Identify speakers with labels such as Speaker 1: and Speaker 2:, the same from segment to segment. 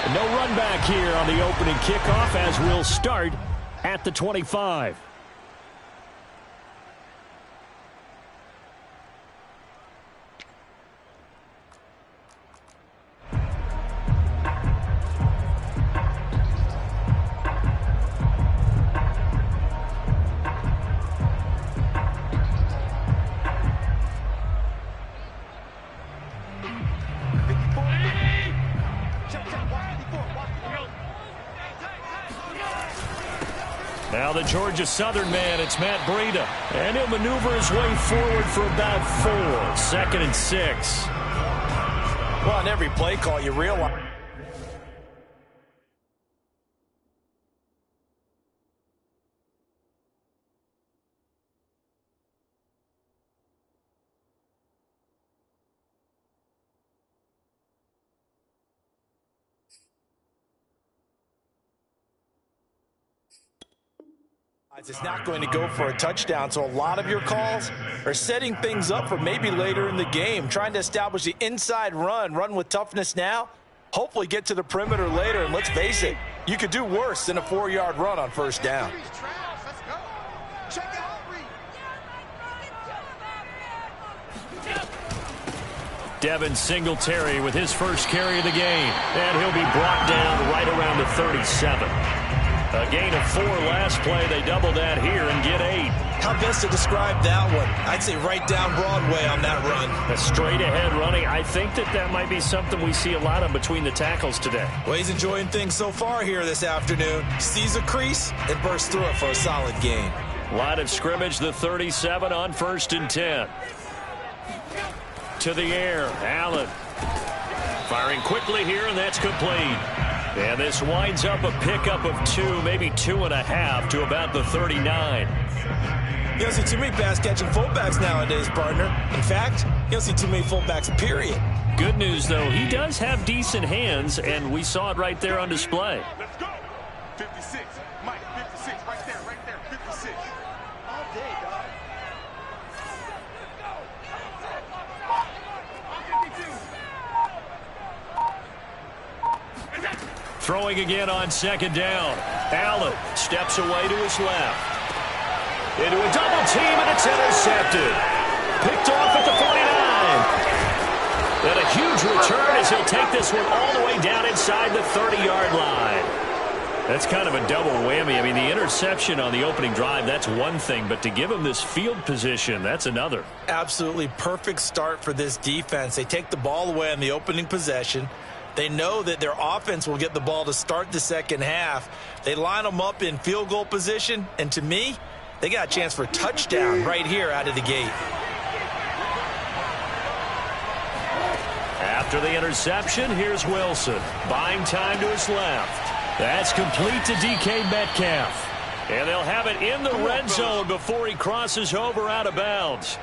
Speaker 1: No run back here on the opening kickoff as we'll start at the 25. Now the Georgia Southern man, it's Matt Breida. And he'll maneuver his way forward for about 4. 2nd and 6.
Speaker 2: Well, on every play call, you realize. It's not going to go for a touchdown, so a lot of your calls are setting things up for maybe later in the game, trying to establish the inside run with toughness now, hopefully get to the perimeter later, and let's face it, you could do worse than a 4-yard run on first down.
Speaker 1: Devin Singletary with his first carry of the game, and he'll be brought down right around the 37. A gain of 4 last play. They double that here and get 8.
Speaker 2: How best to describe that one? I'd say right down Broadway on that run.
Speaker 1: A straight ahead running. I think that might be something we see a lot of between the tackles today.
Speaker 2: Well, he's enjoying things so far here this afternoon. Sees a crease and bursts through it for a solid gain.
Speaker 1: Line of scrimmage, the 37 on 1st and 10. To the air, Allen. Firing quickly here, and that's complete. And this winds up a pickup of 2, maybe 2.5 to about the 39.
Speaker 2: You don't see too many pass-catching fullbacks nowadays, partner. In fact, you don't see too many fullbacks, period.
Speaker 1: Good news, though, he does have decent hands, and we saw it right there on display.
Speaker 3: Let's go. 56. Mike, 56. Right there, 56. All day, dog.
Speaker 1: Throwing again on 2nd down. Allen steps away to his left. Into a double team, and it's intercepted. Picked off at the 49. And a huge return as he'll take this one all the way down inside the 30-yard line. That's kind of a double whammy. I mean, the interception on the opening drive, that's one thing. But to give him this field position, that's another.
Speaker 2: Absolutely perfect start for this defense. They take the ball away on the opening possession. They know that their offense will get the ball to start the second half. They line them up in field goal position, and to me, they got a chance for a touchdown right here out of the gate.
Speaker 1: After the interception, here's Wilson. Buying time to his left. That's complete to DK Metcalf. And they'll have it in the red zone before he crosses over out of bounds.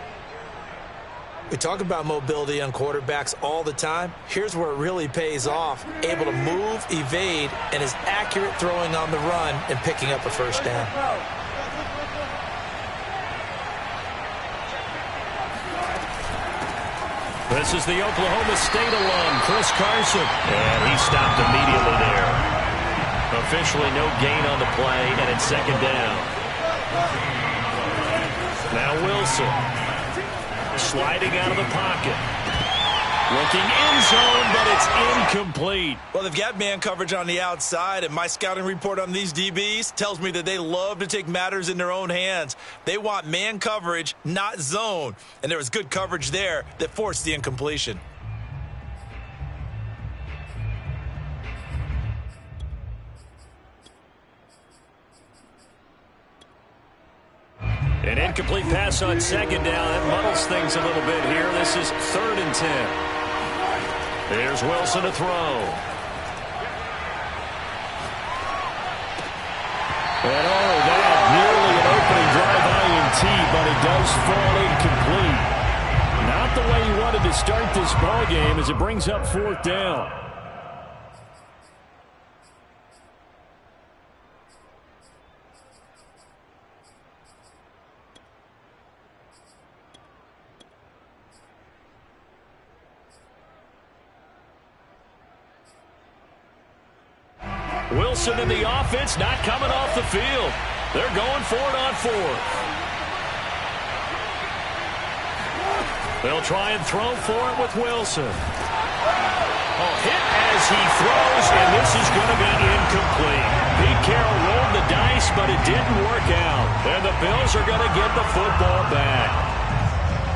Speaker 2: We talk about mobility on quarterbacks all the time. Here's where it really pays off. Able to move, evade, and is accurate throwing on the run and picking up a first down.
Speaker 1: This is the Oklahoma State alum, Chris Carson. And he stopped immediately there. Officially no gain on the play, and it's 2nd down. Now Wilson. Sliding out of the pocket. Looking in zone, but it's incomplete.
Speaker 2: Well, they've got man coverage on the outside, and my scouting report on these DBs tells me that they love to take matters in their own hands. They want man coverage, not zone. And there was good coverage there that forced the incompletion.
Speaker 1: An incomplete pass on 2nd down. That muddles things a little bit here. This is 3rd and 10. There's Wilson to throw. And that nearly an opening drive INT, but it does fall incomplete. Not the way he wanted to start this ball game as it brings up 4th down. Wilson and the offense not coming off the field. They're going for it on 4th. They'll try and throw for it with Wilson. Hit as he throws, and this is going to be incomplete. Pete Carroll rolled the dice, but it didn't work out. And the Bills are going to get the football back.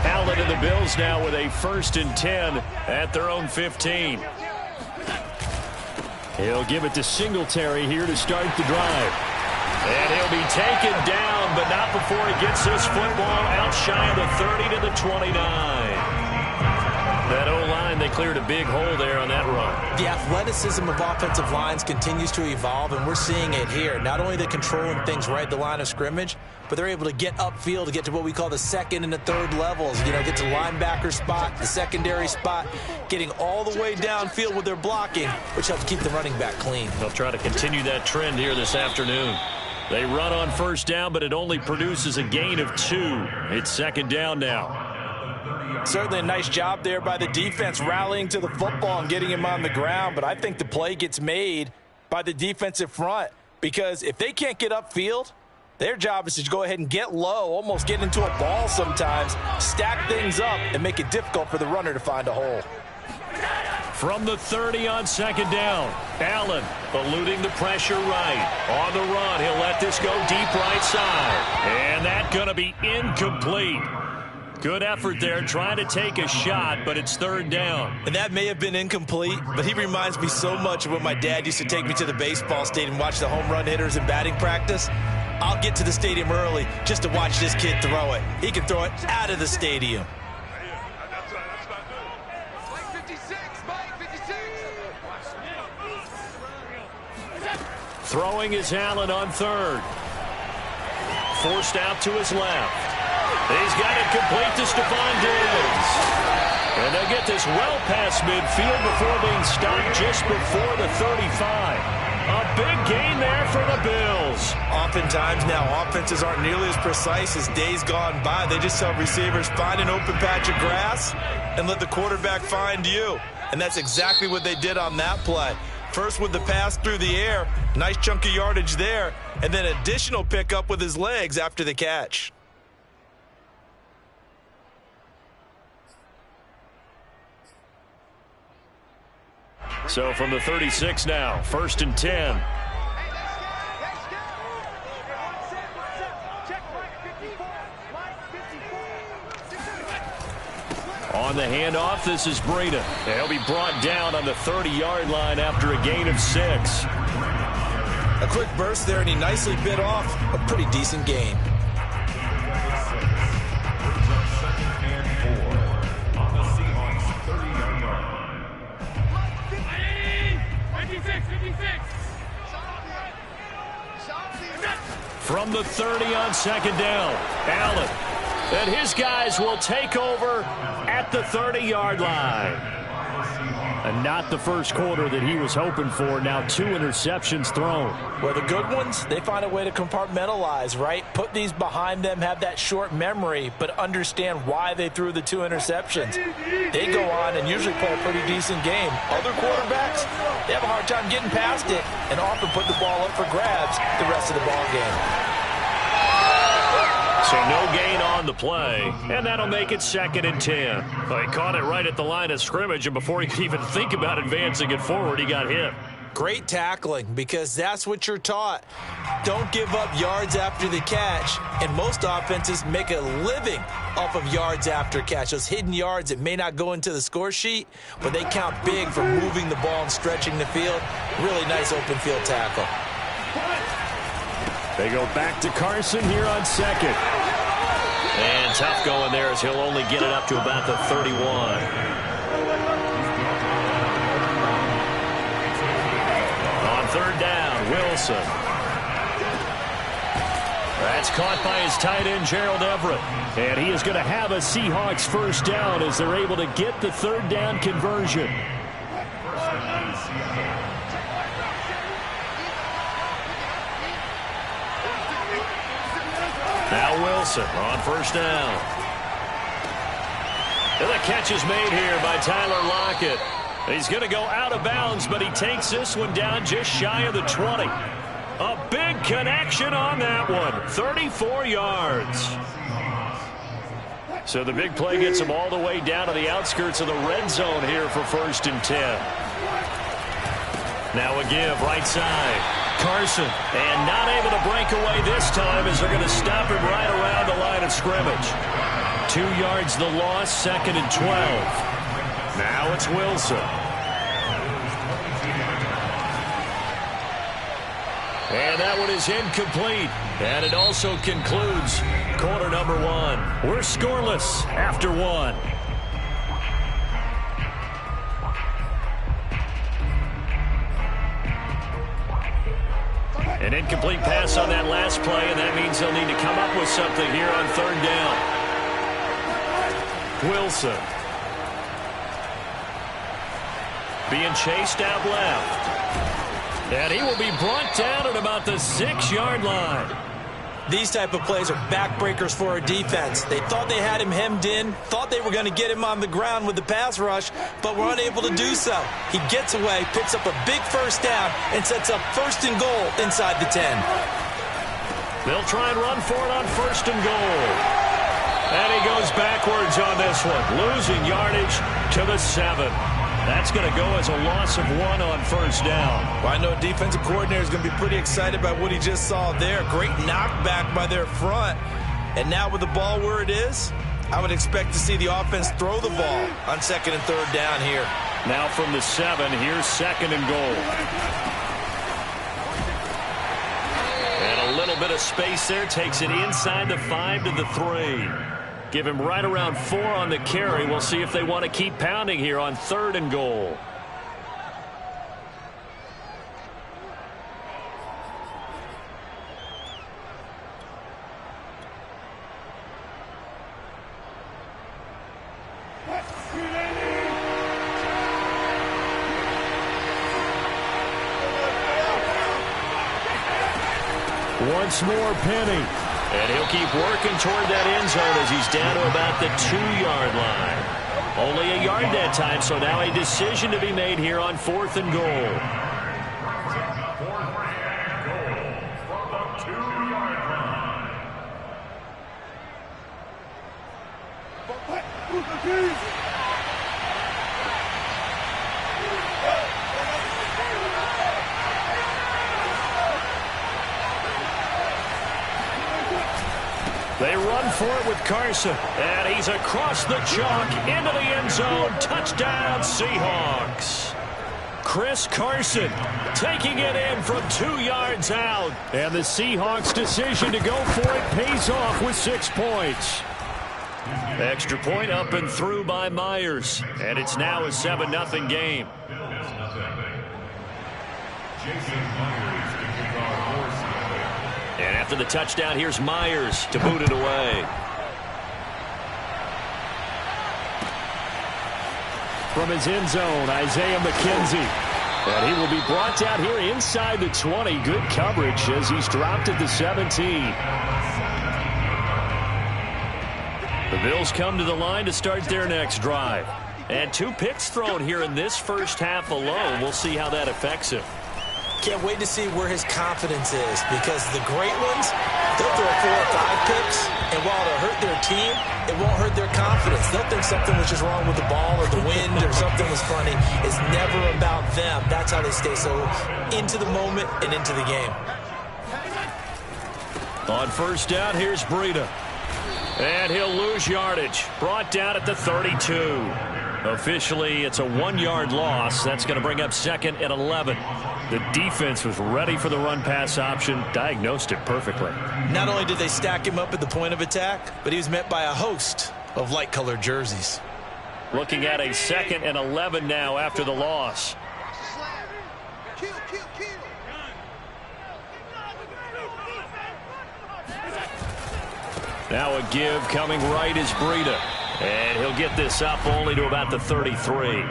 Speaker 1: Allen and the Bills now with a 1st and 10 at their own 15. He'll give it to Singletary here to start the drive. And he'll be taken down, but not before he gets this football out shy of the 30 to the 29. That O-line, they cleared a big hole there on that run.
Speaker 2: The athleticism of offensive lines continues to evolve, and we're seeing it here. Not only the controlling things right at the line of scrimmage, but they're able to get upfield to get to what we call the 2nd and the 3rd levels. You know, get to the linebacker spot, the secondary spot, getting all the way downfield with their blocking, which helps keep the running back clean.
Speaker 1: They'll try to continue that trend here this afternoon. They run on 1st down, but it only produces a gain of 2. It's 2nd down now.
Speaker 2: Certainly a nice job there by the defense rallying to the football and getting him on the ground, but I think the play gets made by the defensive front because if they can't get upfield, their job is to go ahead and get low, almost get into a ball sometimes, stack things up, and make it difficult for the runner to find a hole.
Speaker 1: From the 30 on 2nd down, Allen eluding the pressure right. On the run, he'll let this go deep right side. And that's going to be incomplete. Good effort there, trying to take a shot, but it's 3rd down.
Speaker 2: And that may have been incomplete, but he reminds me so much of when my dad used to take me to the baseball stadium and watch the home run hitters in batting practice. I'll get to the stadium early just to watch this kid throw it. He can throw it out of the stadium.
Speaker 1: Throwing is Allen on 3rd. Forced out to his left. He's got it complete to Stephon Diggs. And they'll get this well past midfield before being stopped just before the 35. A big gain there for the Bills.
Speaker 2: Oftentimes now, offenses aren't nearly as precise as days gone by. They just tell receivers, find an open patch of grass and let the quarterback find you. And that's exactly what they did on that play. First with the pass through the air, nice chunk of yardage there, and then additional pickup with his legs after the catch.
Speaker 1: So from the 36 now, 1st and 10. On the handoff, this is Breida. He'll be brought down on the 30-yard line after a gain of 6.
Speaker 2: A quick burst there, and he nicely bit off a pretty decent gain.
Speaker 1: From the 30 on 2nd down, Allen. And his guys will take over at the 30-yard line. And not the first quarter that he was hoping for. Now 2 interceptions thrown.
Speaker 2: Well, the good ones, they find a way to compartmentalize, right? Put these behind them, have that short memory, but understand why they threw the 2 interceptions. They go on and usually play a pretty decent game. Other quarterbacks, they have a hard time getting past it and often put the ball up for grabs the rest of the ball game.
Speaker 1: So no gain on the play, and that'll make it 2nd and 10. Well, he caught it right at the line of scrimmage, and before he could even think about advancing it forward, he got hit.
Speaker 2: Great tackling, because that's what you're taught. Don't give up yards after the catch, and most offenses make a living off of yards after catch. Those hidden yards that may not go into the score sheet, but they count big for moving the ball and stretching the field. Really nice open field tackle.
Speaker 1: They go back to Carson here on 2nd. And tough going there as he'll only get it up to about the 31. On 3rd down, Wilson. That's caught by his tight end, Gerald Everett. And he is going to have a Seahawks 1st down as they're able to get the 3rd down conversion. Now Wilson on 1st down. And the catch is made here by Tyler Lockett. He's going to go out of bounds, but he takes this one down just shy of the 20. A big connection on that one. 34 yards. So the big play gets him all the way down to the outskirts of the red zone here for 1st and 10. Now a give right side. Carson, and not able to break away this time as they're going to stop him right around the line of scrimmage. 2 yards the loss, 2nd and 12. Now it's Wilson. And that one is incomplete. And it also concludes quarter number 1. We're scoreless after 1. An incomplete pass on that last play, and that means they'll need to come up with something here on 3rd down. Wilson. Being chased out left. And he will be brought down at about the 6-yard line.
Speaker 2: These type of plays are backbreakers for our defense. They thought they had him hemmed in, thought they were going to get him on the ground with the pass rush, but were unable to do so. He gets away, picks up a big 1st down, and sets up 1st and goal inside the 10.
Speaker 1: They'll try and run for it on 1st and goal. And he goes backwards on this one, losing yardage to the 7. That's going to go as a loss of 1 on 1st down.
Speaker 2: Well, I know defensive coordinator is going to be pretty excited by what he just saw there. Great knockback by their front. And now with the ball where it is, I would expect to see the offense throw the ball on 2nd and 3rd down here.
Speaker 1: Now from the 7, here's 2nd and goal. And a little bit of space there, takes it inside the 5 to the 3. Give him right around 4 on the carry. We'll see if they want to keep pounding here on 3rd and goal. Once more, Penny. And he'll keep working toward that end zone as he's down to about the 2-yard line. Only a yard that time, so now a decision to be made here on 4th and goal. They run for it with Carson, and he's across the chalk into the end zone. Touchdown, Seahawks. Chris Carson taking it in from 2 yards out, and the Seahawks' decision to go for it pays off with 6 points. Extra point up and through by Myers, and it's now a 7-0 game. And after the touchdown, here's Myers to boot it away. From his end zone, Isaiah McKenzie. And he will be brought down here inside the 20. Good coverage as he's dropped at the 17. The Bills come to the line to start their next drive. And 2 picks thrown here in this first half alone. We'll see how that affects him.
Speaker 2: Can't wait to see where his confidence is, because the great ones, they'll throw 4 or 5 picks, and while it'll hurt their team, it won't hurt their confidence. They'll think something was just wrong with the ball or the wind or something was funny. It's never about them. That's how they stay so into the moment and into the game.
Speaker 1: On 1st down, here's Breida. And he'll lose yardage. Brought down at the 32. Officially, it's a 1-yard loss. That's going to bring up 2nd and 11. The defense was ready for the run-pass option, diagnosed it perfectly.
Speaker 2: Not only did they stack him up at the point of attack, but he was met by a host of light-colored jerseys.
Speaker 1: Looking at a 2nd and 11 now after the loss. Now a give coming right is Breida. And he'll get this up only to about the 33.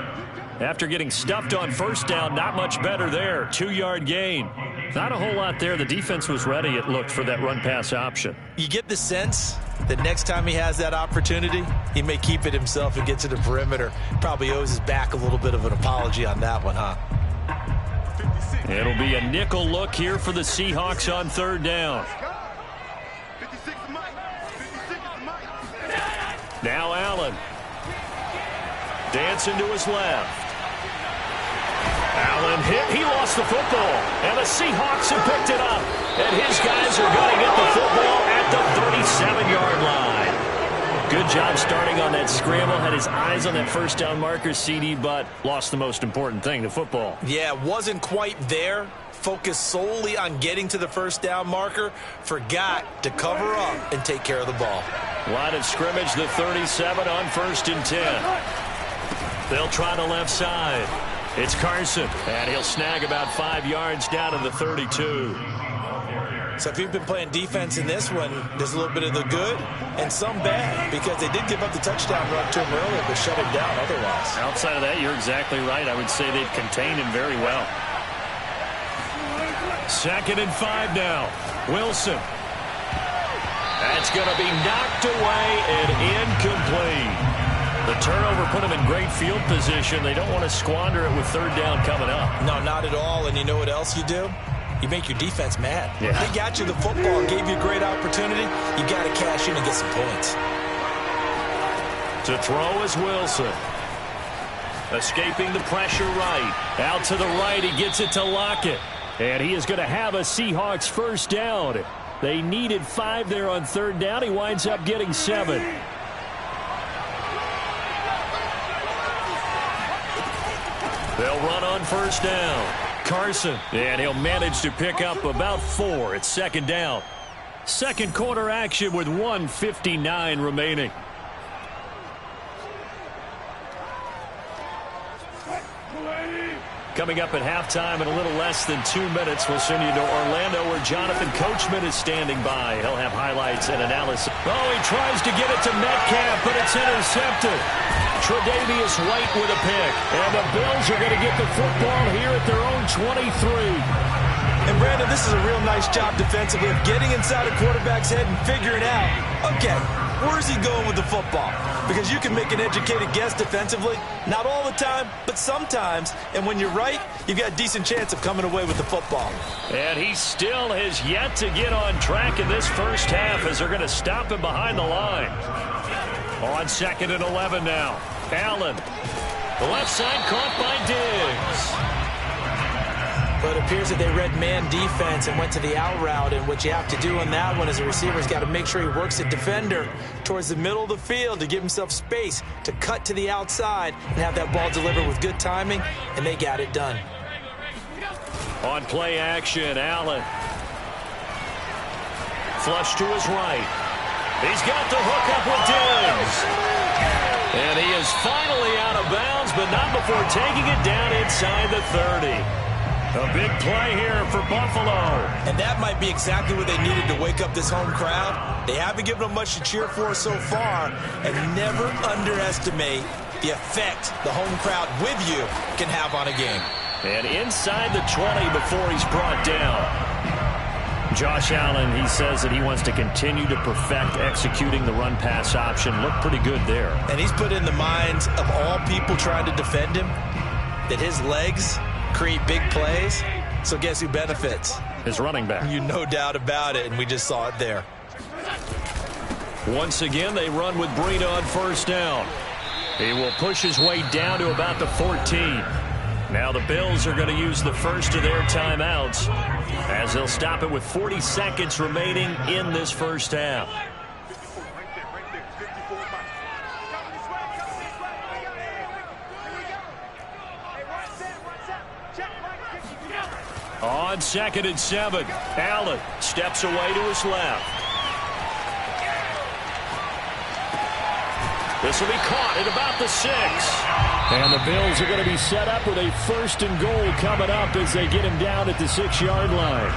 Speaker 1: After getting stuffed on 1st down, not much better there. 2-yard gain. Not a whole lot there. The defense was ready, it looked, for that run-pass option.
Speaker 2: You get the sense that next time he has that opportunity, he may keep it himself and get to the perimeter. Probably owes his back a little bit of an apology on that one, huh?
Speaker 1: It'll be a nickel look here for the Seahawks on third down. Now Allen. Dancing to his left. Allen hit. He lost the football. And the Seahawks have picked it up. And his guys are going to get the football at the 37-yard line. Good job starting on that scramble. Had his eyes on that first down marker, CD, but lost the most important thing, the football.
Speaker 2: Yeah, wasn't quite there. Focused solely on getting to the first down marker. Forgot to cover up and take care of the ball.
Speaker 1: Line of scrimmage, the 37 on 1st and 10. They'll try the left side. It's Carson, and he'll snag about 5 yards down to the 32.
Speaker 2: So if you've been playing defense in this one, there's a little bit of the good and some bad, because they did give up the touchdown run to him earlier, but shut him down otherwise.
Speaker 1: Outside of that, you're exactly right. I would say they've contained him very well. 2nd and 5 now. Wilson. That's going to be knocked away and incomplete. The turnover put them in great field position. They don't want to squander it with third down coming up. No,
Speaker 2: not at all. And you know what else you do? You make your defense mad.
Speaker 1: Yeah.
Speaker 2: They got you the football, gave you a great opportunity. You got to cash in and get some points.
Speaker 1: To throw is Wilson. Escaping the pressure right. Out to the right. He gets it to Lockett. And he is going to have a Seahawks first down. They needed 5 there on third down. He winds up getting 7. They'll run on first down. Carson, and he'll manage to pick up about 4. It's 2nd down. Second quarter action with 1:59 remaining. Coming up at halftime in a little less than 2 minutes, we'll send you to Orlando where Jonathan Coachman is standing by. He'll have highlights and analysis. Oh, he tries to get it to Metcalf, but it's intercepted. Tre'Davious White with a pick. And the Bills are going to get the football here at their own 23.
Speaker 2: And Brandon, this is a real nice job defensively of getting inside a quarterback's head and figuring out, okay, where's he going with the football? Because you can make an educated guess defensively. Not all the time, but sometimes. And when you're right, you've got a decent chance of coming away with the football.
Speaker 1: And he still has yet to get on track in this first half as they're going to stop him behind the line. On 2nd and 11 now. Allen. The left side caught by Diggs.
Speaker 2: But it appears that they read man defense and went to the out route. And what you have to do on that one as a receiver is got to make sure he works the defender towards the middle of the field to give himself space to cut to the outside and have that ball delivered with good timing. And they got it done.
Speaker 1: On play action, Allen. Flush to his right. He's got the hook up with Diggs. And he is finally out of bounds, but not before taking it down inside the 30. A big play here for Buffalo.
Speaker 2: And that might be exactly what they needed to wake up this home crowd. They haven't given them much to cheer for so far. And never underestimate the effect the home crowd with you can have on a game.
Speaker 1: And inside the 20 before he's brought down. Josh Allen, he says that he wants to continue to perfect executing the run-pass option. Looked pretty good there.
Speaker 2: And he's put in the minds of all people trying to defend him that his legs create big plays. So guess who benefits?
Speaker 1: His running back.
Speaker 2: You no doubt about it, and we just saw it there.
Speaker 1: Once again, they run with Breida on first down. He will push his way down to about the 14. Now the Bills are going to use the first of their timeouts as they'll stop it with 40 seconds remaining in this first half. On 2nd and 7, Allen steps away to his left. This will be caught at about the 6. And the Bills are going to be set up with a 1st and goal coming up as they get him down at the 6-yard line.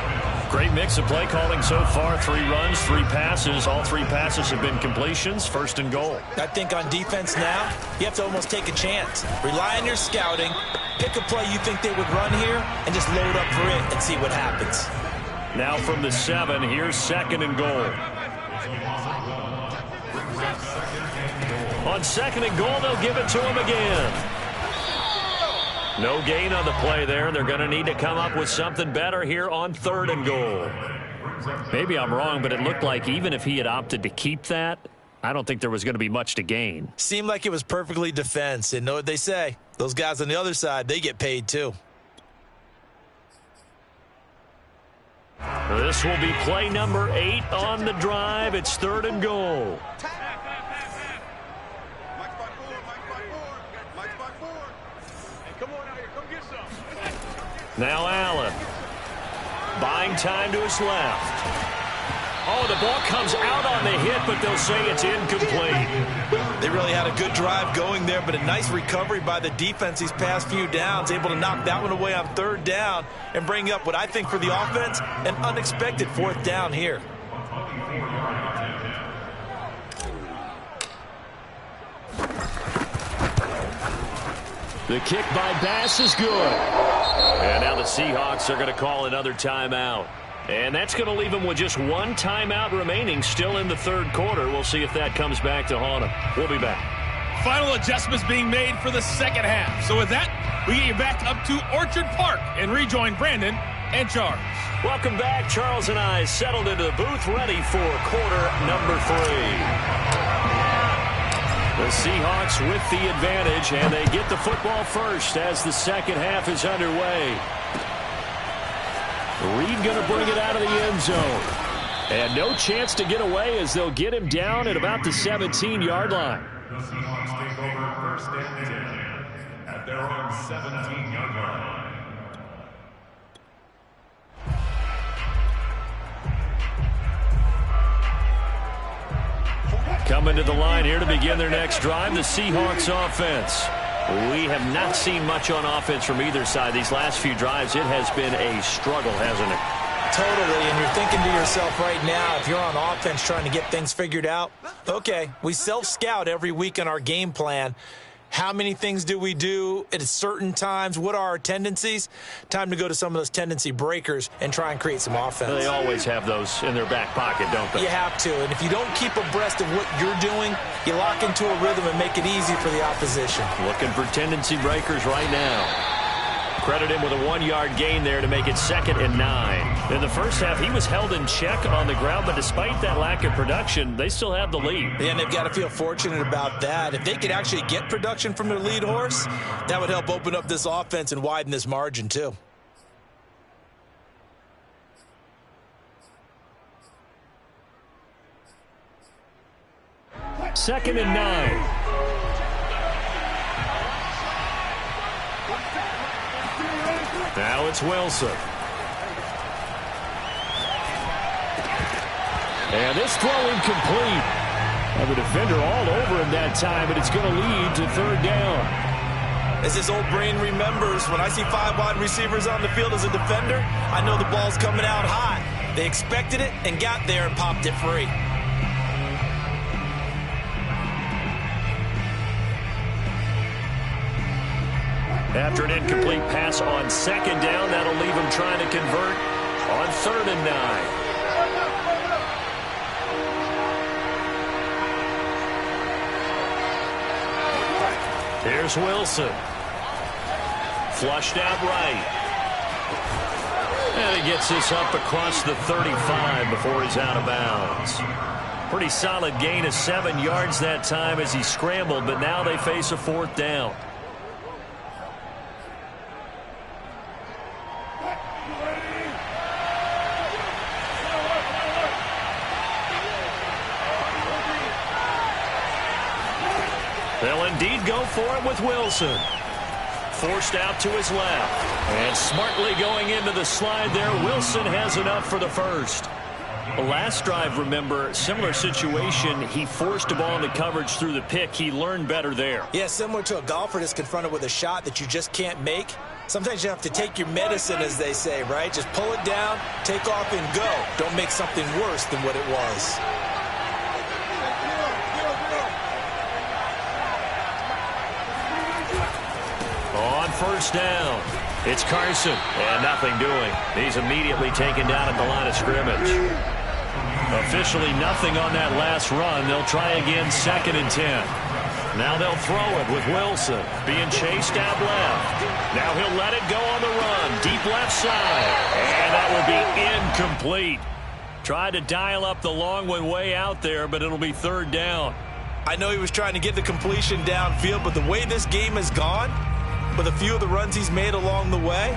Speaker 1: Great mix of play calling so far. 3 runs, 3 passes. All 3 passes have been completions. First and goal.
Speaker 2: I think on defense now, you have to almost take a chance. Rely on your scouting. Pick a play you think they would run here and just load up for it and see what happens.
Speaker 1: Now from the 7, here's second and goal. On second and goal, they'll give it to him again. No gain on the play there. They're going to need to come up with something better here on third and goal. Maybe I'm wrong, but it looked like even if he had opted to keep that, I don't think there was going to be much to gain.
Speaker 2: Seemed like it was perfectly defense. And know what they say? Those guys on the other side, they get paid too.
Speaker 1: This will be play number 8 on the drive. It's third and goal. Now Allen. Buying time to his left. Oh, the ball comes out on the hit, but they'll say it's incomplete.
Speaker 2: They really had a good drive going there, but a nice recovery by the defense these past few downs, able to knock that one away on third down and bring up what I think for the offense, an unexpected 4th down here.
Speaker 1: The kick by Bass is good. And now the Seahawks are going to call another timeout. And that's going to leave them with just 1 timeout remaining still in the third quarter. We'll see if that comes back to haunt them. We'll be back.
Speaker 4: Final adjustments being made for the second half. So with that, we get you back up to Orchard Park and rejoin Brandon and Charles.
Speaker 1: Welcome back. Charles and I settled into the booth ready for quarter number 3. The Seahawks with the advantage, and they get the football first as the second half is underway. Reed going to bring it out of the end zone. And no chance to get away as they'll get him down at about the 17-yard line.
Speaker 5: The Seahawks take over first and 10 at their own 17-yard line.
Speaker 1: Coming to the line here to begin their next drive, the Seahawks offense. We have not seen much on offense from either side. These last few drives, it has been a struggle, hasn't it?
Speaker 2: Totally, and you're thinking to yourself right now, if you're on offense trying to get things figured out, okay, we self-scout every week on our game plan. How many things do we do at certain times? What are our tendencies? Time to go to some of those tendency breakers and try and create some offense.
Speaker 1: They always have those in their back pocket, don't they?
Speaker 2: You have to, and if you don't keep abreast of what you're doing, you lock into a rhythm and make it easy for the opposition.
Speaker 1: Looking for tendency breakers right now. Credit him with a 1-yard gain there to make it 2nd and 9. In the first half, he was held in check on the ground, but despite that lack of production, they still have the lead.
Speaker 2: And they've got to feel fortunate about that. If they could actually get production from their lead horse, that would help open up this offense and widen this margin too.
Speaker 1: Second and 9. Now it's Wilson. And this throw incomplete. And the defender all over him that time, but it's going to lead to third down.
Speaker 2: As his old brain remembers, when I see 5 wide receivers on the field as a defender, I know the ball's coming out hot. They expected it and got there and popped it free.
Speaker 1: After an incomplete pass on second down, that'll leave him trying to convert on 3rd and 9. Here's Wilson. Flushed out right. And he gets this up across the 35 before he's out of bounds. Pretty solid gain of 7 yards that time as he scrambled, but now they face a 4th down. They'll indeed go for it with Wilson. Forced out to his left. And smartly going into the slide there, Wilson has enough for the first. Last drive, remember, similar situation. He forced a ball into coverage through the pick. He learned better there.
Speaker 2: Yeah, similar to a golfer that's confronted with a shot that you just can't make. Sometimes you have to take your medicine, as they say, right? Just pull it down, take off, and go. Don't make something worse than what it was.
Speaker 1: On first down, it's Carson, and nothing doing. He's immediately taken down at the line of scrimmage. Officially nothing on that last run. They'll try again, 2nd and 10. Now they'll throw it with Wilson being chased out left. Now he'll let it go on the run, deep left side, and that will be incomplete. Tried to dial up the long one way out there, but it'll be 3rd down.
Speaker 2: I know he was trying to get the completion downfield, but the way this game has gone, with a few of the runs he's made along the way,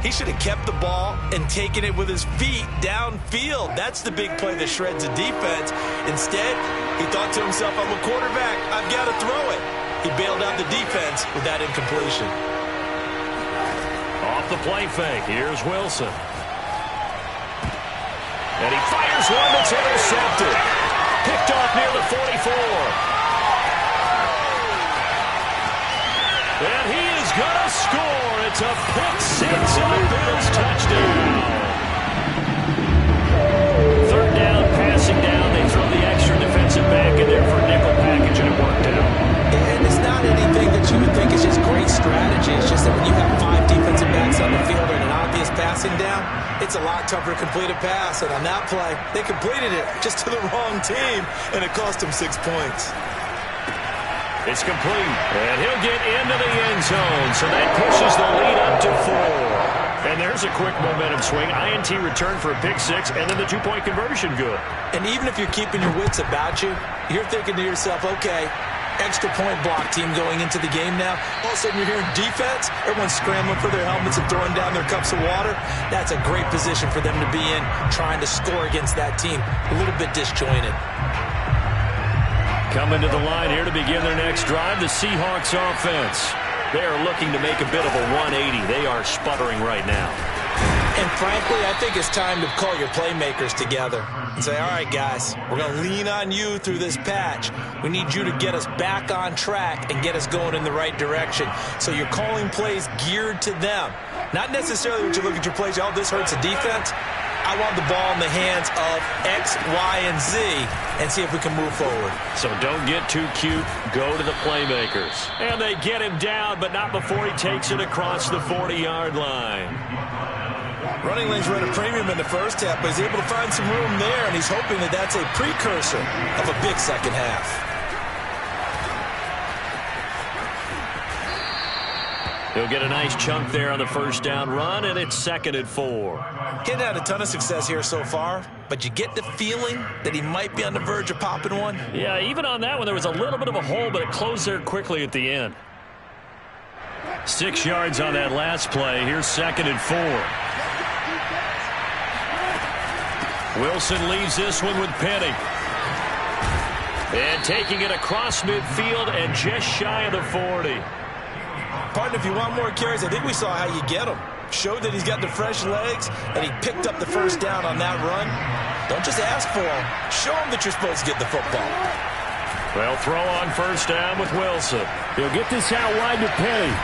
Speaker 2: he should have kept the ball and taken it with his feet downfield. That's the big play that shreds a defense. Instead, he thought to himself, I'm a quarterback, I've got to throw it. He bailed out the defense with that incompletion.
Speaker 1: Off the play fake, here's Wilson. And he fires one that's intercepted. Picked off near the 44. And he is going to score. It's a pick six and a Bills touchdown. 3rd down, passing down. They throw the extra defensive back in there for a nickel package, and it worked out.
Speaker 2: And it's not anything that you would think is just great strategy. It's just that when you have 5 defensive backs on the field and an obvious passing down, it's a lot tougher to complete a pass. And on that play, they completed it just to the wrong team, and it cost them 6 points.
Speaker 1: It's complete, and he'll get into the end zone, so that pushes the lead up to 4. And there's a quick momentum swing. INT return for a pick six, and then the 2-point conversion good.
Speaker 2: And even if you're keeping your wits about you, you're thinking to yourself, okay, extra point block team going into the game now. All of a sudden you're hearing defense, everyone's scrambling for their helmets and throwing down their cups of water. That's a great position for them to be in, trying to score against that team. A little bit disjointed.
Speaker 1: Coming to the line here to begin their next drive, the Seahawks offense. They are looking to make a bit of a 180. They are sputtering right now.
Speaker 2: And frankly, I think it's time to call your playmakers together and say, all right, guys, we're going to lean on you through this patch. We need you to get us back on track and get us going in the right direction. So you're calling plays geared to them. Not necessarily when you look at your plays, oh, this hurts the defense. I want the ball in the hands of X, Y, and Z and see if we can move forward.
Speaker 1: So don't get too cute. Go to the playmakers. And they get him down, but not before he takes it across the 40-yard line.
Speaker 2: Running lanes run a premium in the first half, but he's able to find some room there, and he's hoping that that's a precursor of a big second half.
Speaker 1: He'll get a nice chunk there on the first down run, and it's 2nd and 4.
Speaker 2: He's had a ton of success here so far, but you get the feeling that he might be on the verge of popping one.
Speaker 1: Yeah, even on that one, there was a little bit of a hole, but it closed there quickly at the end. 6 yards on that last play. Here's 2nd and 4. Wilson leaves this one with Penny. And taking it across midfield and just shy of the 40.
Speaker 2: Partner, if you want more carries, I think we saw how you get them. Showed that he's got the fresh legs, and he picked up the first down on that run. Don't just ask for them. Show them that you're supposed to get the football.
Speaker 1: Well, throw on first down with Wilson. He'll get this out wide to Penny.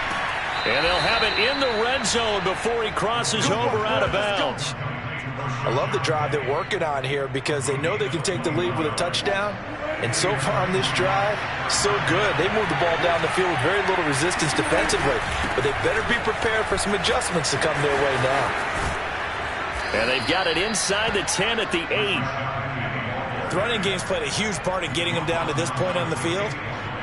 Speaker 1: And they'll have it in the red zone before he crosses over out of bounds.
Speaker 2: I love the drive they're working on here because they know they can take the lead with a touchdown. And so far on this drive, so good. They moved the ball down the field with very little resistance defensively. But they better be prepared for some adjustments to come their way now.
Speaker 1: And they've got it inside the 10 at the 8.
Speaker 2: The running game's played a huge part in getting them down to this point on the field.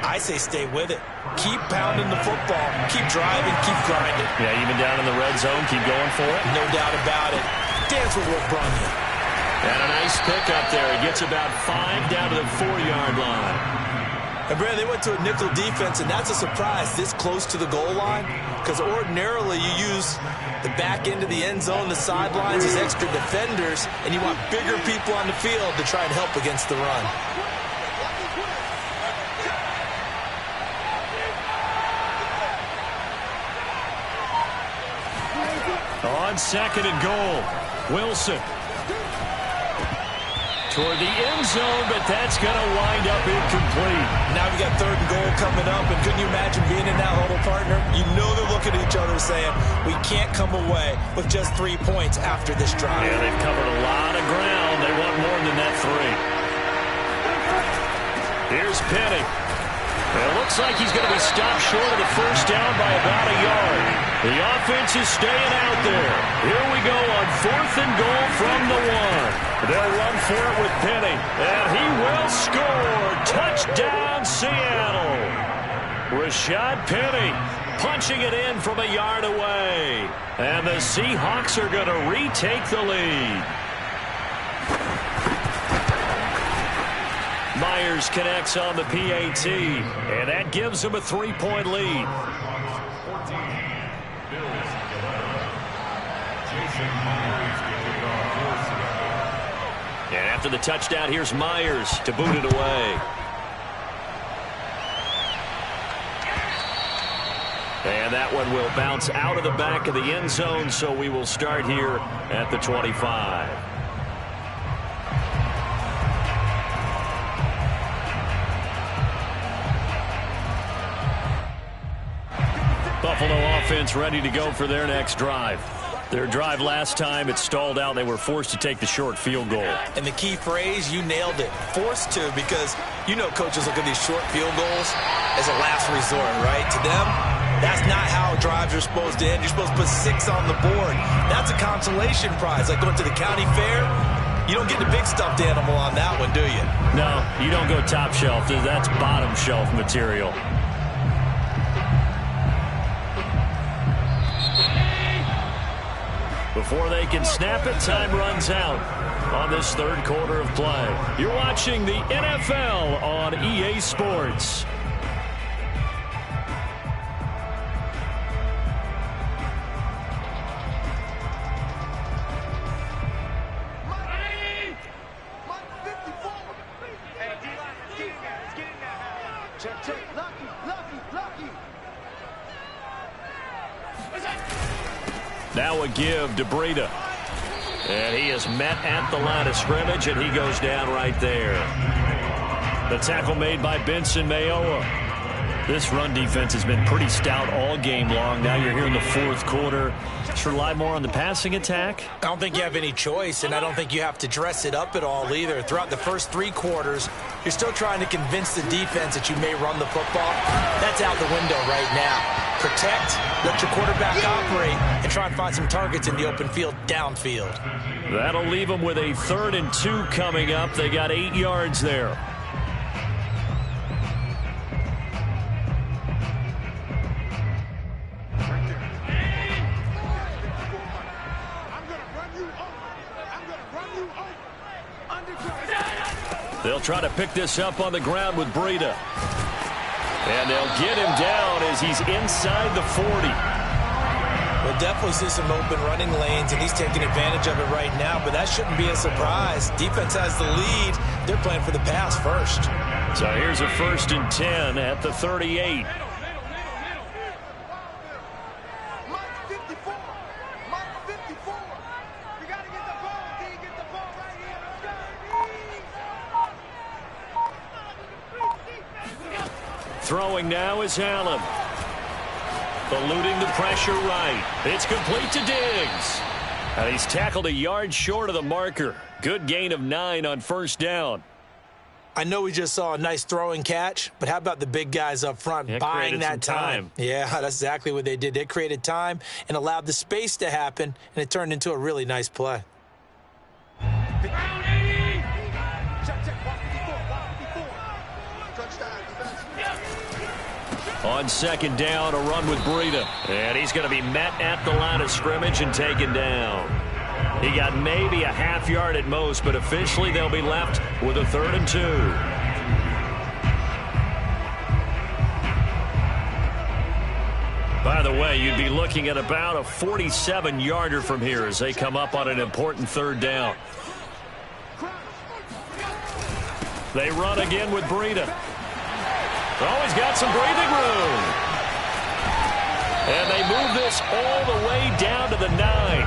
Speaker 2: I say stay with it. Keep pounding the football. Keep driving. Keep grinding.
Speaker 1: Yeah, even down in the red zone, keep going for it.
Speaker 2: No doubt about it. Dance with what brung you.
Speaker 1: And a nice pickup there. He gets about 5 down to the 4-yard line.
Speaker 2: And, Brad, they went to a nickel defense, and that's a surprise this close to the goal line because ordinarily you use the back end of the end zone, the sidelines as extra defenders, and you want bigger people on the field to try and help against the run. On 2nd and goal, Wilson.
Speaker 1: toward the end zone, but that's going to wind up incomplete.
Speaker 2: Now we got 3rd and goal coming up, and couldn't you imagine being in that huddle, partner? You know they're looking at each other saying, we can't come away with just 3 points after this drive.
Speaker 1: Yeah, they've covered a lot of ground. They want more than that 3. Here's Penny. It looks like he's going to be stopped short of the first down by about a yard. The offense is staying out there. Here we go on 4th and goal from the 1. They'll run for it with Penny, and he will score. Touchdown, Seattle. Rashad Penny punching it in from a yard away. And the Seahawks are going to retake the lead. Myers connects on the PAT, and that gives him a 3-point lead. And after the touchdown, here's Myers to boot it away. And that one will bounce out of the back of the end zone, so we will start here at the 25. Buffalo offense ready to go for their next drive. Their drive last time, it stalled out. They were forced to take the short field goal.
Speaker 2: And the key phrase, you nailed it. Forced to, because you know coaches look at these short field goals as a last resort, right? To them, that's not how drives are supposed to end. You're supposed to put 6 on the board. That's a consolation prize, like going to the county fair. You don't get the big stuffed animal on that one, do you?
Speaker 1: No, you don't go top shelf. That's bottom shelf material. Before they can snap it, time runs out on this 3rd quarter of play. You're watching the NFL on EA Sports. Now a give to Breida. And he is met at the line of scrimmage, and he goes down right there. The tackle made by Benson Mayowa. This run defense has been pretty stout all game long. Now you're here in the 4th quarter. Just rely more on the passing attack.
Speaker 2: I don't think you have any choice, and I don't think you have to dress it up at all either. Throughout the first 3 quarters, you're still trying to convince the defense that you may run the football. That's out the window right now. Protect, let your quarterback operate, and try and find some targets in the open field downfield.
Speaker 1: That'll leave them with a 3rd and 2 coming up. They got 8 yards there. They'll try to pick this up on the ground with Breida. And they'll get him down as he's inside the 40.
Speaker 2: We'll definitely see some open running lanes, and he's taking advantage of it right now, but that shouldn't be a surprise. Defense has the lead. They're playing for the pass first.
Speaker 1: So here's a 1st and 10 at the 38. Throwing now is Allen. Eluding the pressure right. It's complete to Diggs. And he's tackled a yard short of the marker. Good gain of 9 on 1st down.
Speaker 2: I know we just saw a nice throwing catch, but how about the big guys up front buying that time? Yeah, that's exactly what they did. They created time and allowed the space to happen, and it turned into a really nice play.
Speaker 1: On 2nd down, a run with Breida. And he's going to be met at the line of scrimmage and taken down. He got maybe a half yard at most, but officially they'll be left with a 3rd and 2. By the way, you'd be looking at about a 47-yarder from here as they come up on an important 3rd down. They run again with Breida. Always got some breathing room. And they move this all the way down to the 9.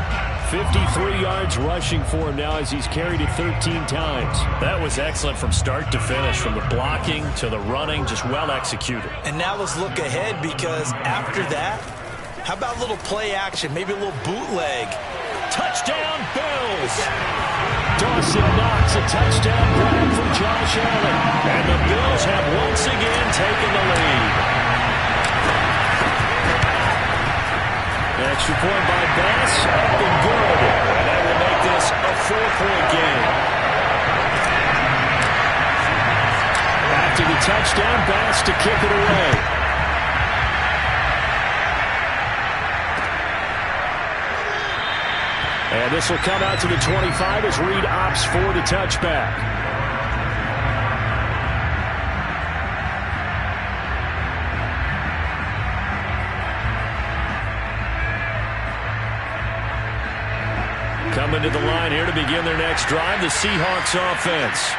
Speaker 1: 53 yards rushing for him now as he's carried it 13 times. That was excellent from start to finish, from the blocking to the running, just well executed.
Speaker 2: And now let's look ahead, because after that, how about a little play action, maybe a little bootleg?
Speaker 1: Touchdown, Bills! Dawson Knox, a touchdown grab from Josh Allen. And the Bills have once again taken the lead. Extra point by Bass, up and good. And that will make this a 4-point game. After the touchdown, Bass to kick it away. And this will come out to the 25 as Reed opts for the touchback. Coming to the line here to begin their next drive, the Seahawks offense.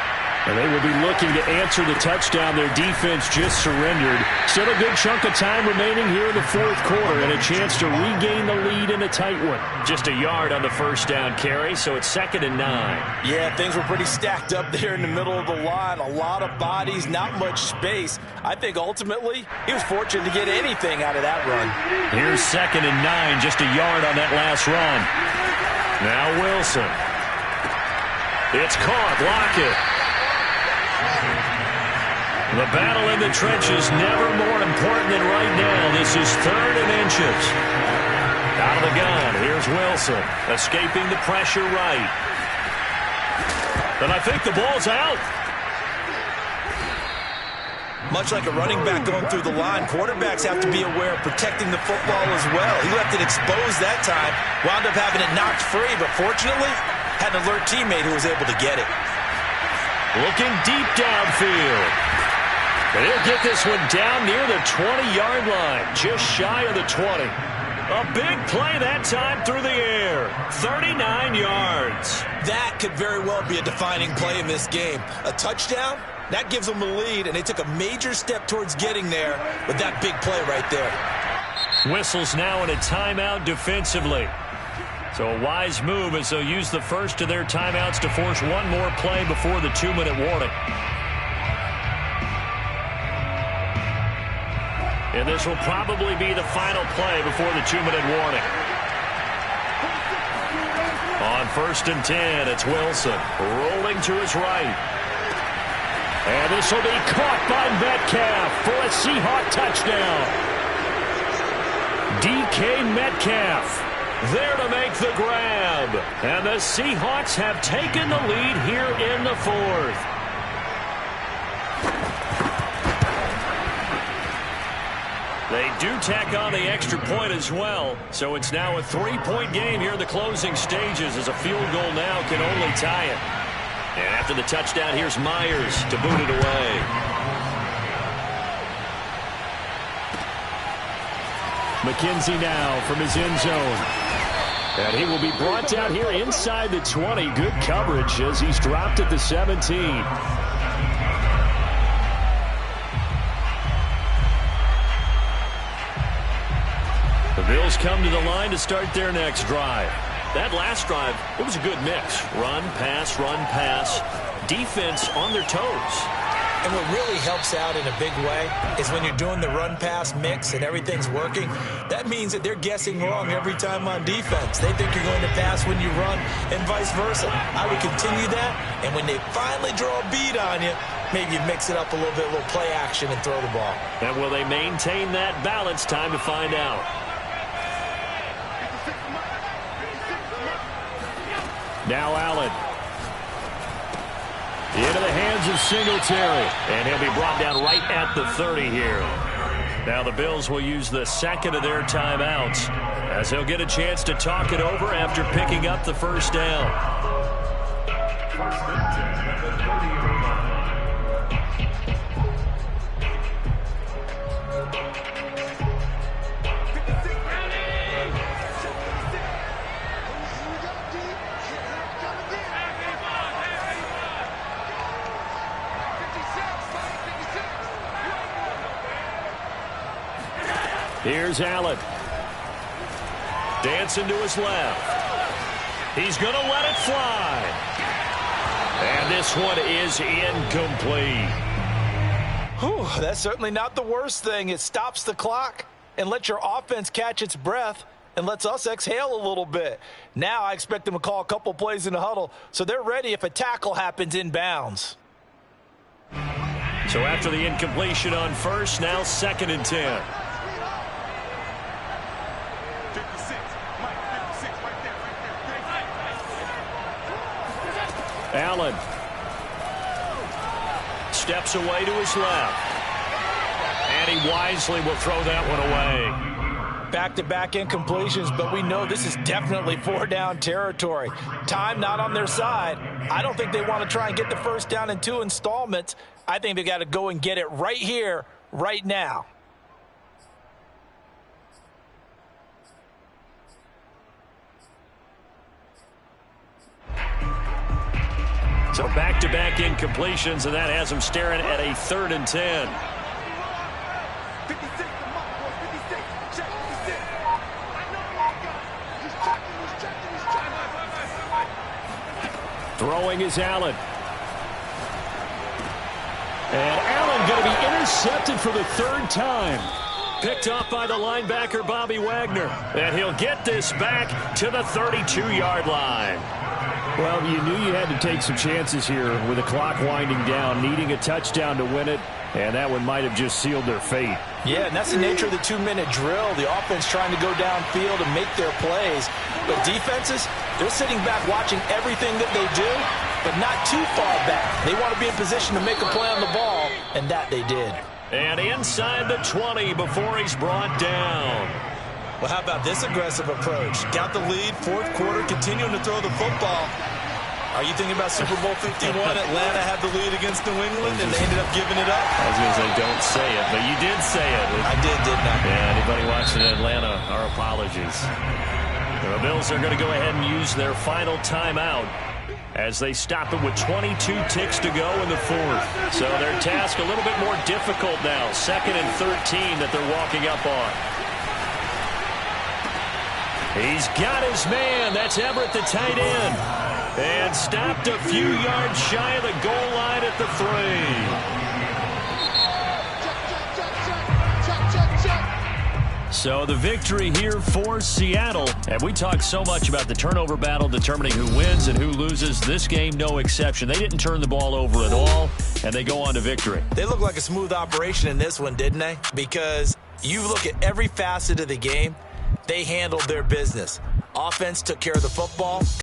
Speaker 1: And they will be looking to answer the touchdown their defense just surrendered. Still a good chunk of time remaining here in the fourth quarter and a chance to regain the lead in a tight one. Just a yard on the first down carry, so it's 2nd and 9.
Speaker 2: Yeah, things were pretty stacked up there in the middle of the line. A lot of bodies, not much space. I think ultimately he was fortunate to get anything out of that run.
Speaker 1: Here's 2nd and 9, just a yard on that last run. Now Wilson. It's caught. Lockett. The battle in the trenches, never more important than right now. This is 3rd and inches. Out of the gun, here's Wilson, escaping the pressure right. And I think the ball's out.
Speaker 2: Much like a running back going through the line, quarterbacks have to be aware of protecting the football as well. He left it exposed that time, wound up having it knocked free, but fortunately, had an alert teammate who was able to get it.
Speaker 1: Looking deep downfield. And he'll get this one down near the 20-yard line, just shy of the 20. A big play that time through the air. 39 yards.
Speaker 2: That could very well be a defining play in this game. A touchdown, that gives them the lead, and they took a major step towards getting there with that big play right there.
Speaker 1: Whistles now in a timeout defensively. So a wise move as they'll use the first of their timeouts to force one more play before the 2-minute warning. And this will probably be the final play before the 2-minute warning. On 1st and 10, it's Wilson rolling to his right. And this will be caught by Metcalf for a Seahawk touchdown. DK Metcalf there to make the grab. And the Seahawks have taken the lead here in the 4th. They do tack on the extra point as well, so it's now a 3-point game here in the closing stages as a field goal now can only tie it. And after the touchdown, here's Myers to boot it away. McKenzie now from his end zone. And he will be brought down here inside the 20. Good coverage as he's dropped at the 17. The Bills come to the line to start their next drive. That last drive, it was a good mix. Run, pass, defense on their toes.
Speaker 2: And what really helps out in a big way is when you're doing the run-pass mix and everything's working, that means that they're guessing wrong every time on defense. They think you're going to pass when you run and vice versa. I would continue that, and when they finally draw a bead on you, maybe you mix it up a little bit, a little play action and throw the ball.
Speaker 1: And will they maintain that balance? Time to find out. Now Allen. Into the hands of Singletary. And he'll be brought down right at the 30 here. Now the Bills will use the second of their timeouts as he'll get a chance to talk it over after picking up the first down.
Speaker 5: First and 10 at the 30-yard line.
Speaker 1: Here's Allen. Dancing to his left. He's going to let it fly. And this one is incomplete.
Speaker 2: Whew, that's certainly not the worst thing. It stops the clock and lets your offense catch its breath and lets us exhale a little bit. Now I expect them to call a couple plays in the huddle so they're ready if a tackle happens inbounds.
Speaker 1: So after the incompletion on first, now 2nd and 10.
Speaker 3: 56. Mike, 56. Right there, right there.
Speaker 1: Allen steps away to his left. And he wisely will throw that one away.
Speaker 2: Back-to-back incompletions, but we know this is definitely 4-down territory. Time not on their side. I don't think they want to try and get the first down in 2 installments. I think they got to go and get it right here, right now.
Speaker 1: So back-to-back incompletions, and that has them staring at a 3rd and 10.
Speaker 3: 56. The mark, boys. 56. Check 56. I know you got it. He's checking, he's checking, he's checking.
Speaker 1: Throwing is Allen. And Allen going to be intercepted for the 3rd time. Picked off by the linebacker, Bobby Wagner. And he'll get this back to the 32-yard line.
Speaker 6: Well, you knew you had to take some chances here with the clock winding down, needing a touchdown to win it, and that one might have just sealed their fate.
Speaker 2: Yeah, and that's the nature of the 2-minute drill. The offense trying to go downfield and make their plays. But defenses, they're sitting back watching everything that they do, but not too far back. They want to be in position to make a play on the ball, and that they did.
Speaker 1: And inside the 20 before he's brought down.
Speaker 2: Well, how about this aggressive approach? Got the lead, 4th quarter, continuing to throw the football. Are you thinking about Super Bowl 51? Atlanta had the lead against New England, and they ended up giving it up?
Speaker 1: I was going to say don't say it, but you did say it.
Speaker 2: I did, didn't I?
Speaker 1: Yeah, anybody watching Atlanta, our apologies. The Bills are going to go ahead and use their final timeout as they stop it with 22 ticks to go in the 4th. So their task a little bit more difficult now. 2nd and 13 that they're walking up on. He's got his man. That's Everett, the tight end. And stopped a few yards shy of the goal line at the 3. So the victory here for Seattle. And we talk so much about the turnover battle determining who wins and who loses. This game, no exception. They didn't turn the ball over at all, and they go on to victory.
Speaker 2: They look like a smooth operation in this one, didn't they? Because you look at every facet of the game, they handled their business. Offense took care of the football.